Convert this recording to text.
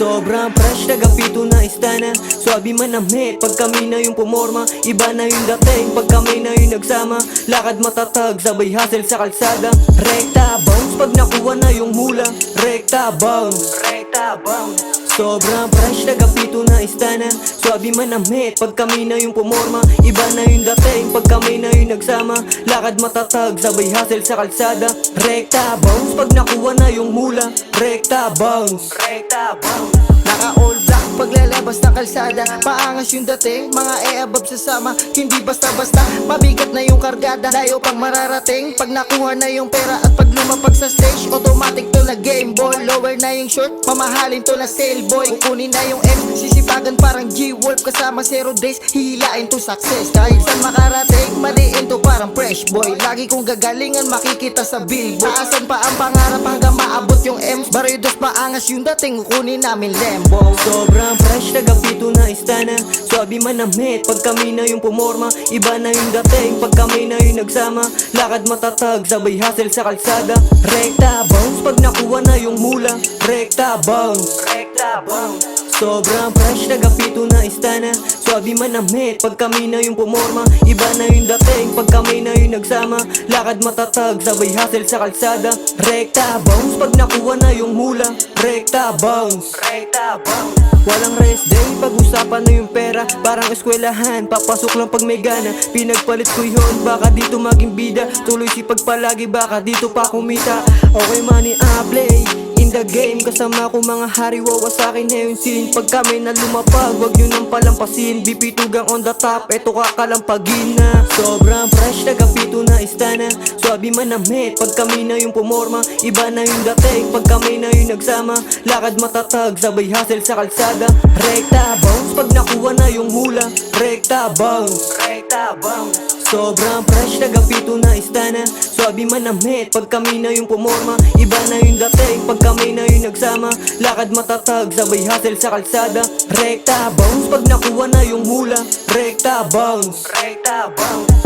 Sobrang fresh, tagapito na istana. Swabe manamit, pag kami na yung pumorma. Iba na yung dating, pag kami na yung nagsama. Lakad matatag, sabay hustle sa kalsada. Rekta bounce, pag nakuha na yung mula. Rekta bounce, rekta bounce. Sobrang fresh, tagapito na istana. Swabe manamit, pag kami na yung pumorma. Iba na yung dating, pag kami na yung nagsama. Lakad matatag, sabay hustle sa kalsada. Rekta bounce, pag nakuha na yung mula. Rekta bounce, rekta bounce. Naka all black paglalabas ng kalsada. Paangas yung dating, mga e-above sasama. Hindi basta-basta, mabigat na yung kargada. Layo pang mararating, pag nakuha na yung pera. At pag lumapag sa stage, automatic to na game ball. Lower na yung short, mamahalin to na sale boy. Kukunin na yung M, sisipagan parang G-Wolf. Kasama 0 days, hihilain to success. Kahit saan makarating, maliin to parang fresh boy. Lagi kong gagalingan, makikita sa billboard. Taasan pa ang pangarap hanggang maabot yung M. Baridos paangas yung dating, kukunin namin Lembo. Sobrang fresh, tagapito na istana. Swabe manamit, pag kami na yung pumorma. Iba na yung dating, pag kami na yung nagsama. Lakad matatag, sabay hustle sa kalsada. Rekta bounce, pag nakuha na yung mula. Rekta bounce, rekta bounce. Sobrang fresh, tagapito na istana. Swabe manamit, pag kami na yung pumorma. Iba na yung dating, pag kami na yung nagsama. Lakad matatag, sabay hustle sa kalsada. Rekta bounce, pag nakuha na yung mula. Rekta bounce, rekta bounce. Walang rest day, pag-usapan na yung pera. Parang eskwelahan, papasok lang pag may gana. Pinagpalit ko yun, baka dito maging bida. Tuloy sipag palagi, baka dito pa kumita. Okay money, play in the game. Kasama ko mga hari, wawa sa'kin na yung scene. Pag kami na lumapag, wag nyo nang palampasin. BP tugang on the top, eto kakalampagin na. Sobrang fresh, tagapito na istana. Swabe manamit, pag kami na yung pumorma. Iba na yung dating, pag kami na yung nagsama. Lakad matatag, sabay hustle sa kalsada. Rekta bounce, pag nakuha na yung mula. Rekta bounce, rekta bounce. Sobrang fresh, tagapito na istana. Swabe manamit, pag kami na yung pumorma. Iba na yung dating, pag kami na yung nagsama. Lakad matatag, sabay hustle sa kalsada. Rekta bounce, pag nakuha na yung mula. Rekta bounce, rekta bounce.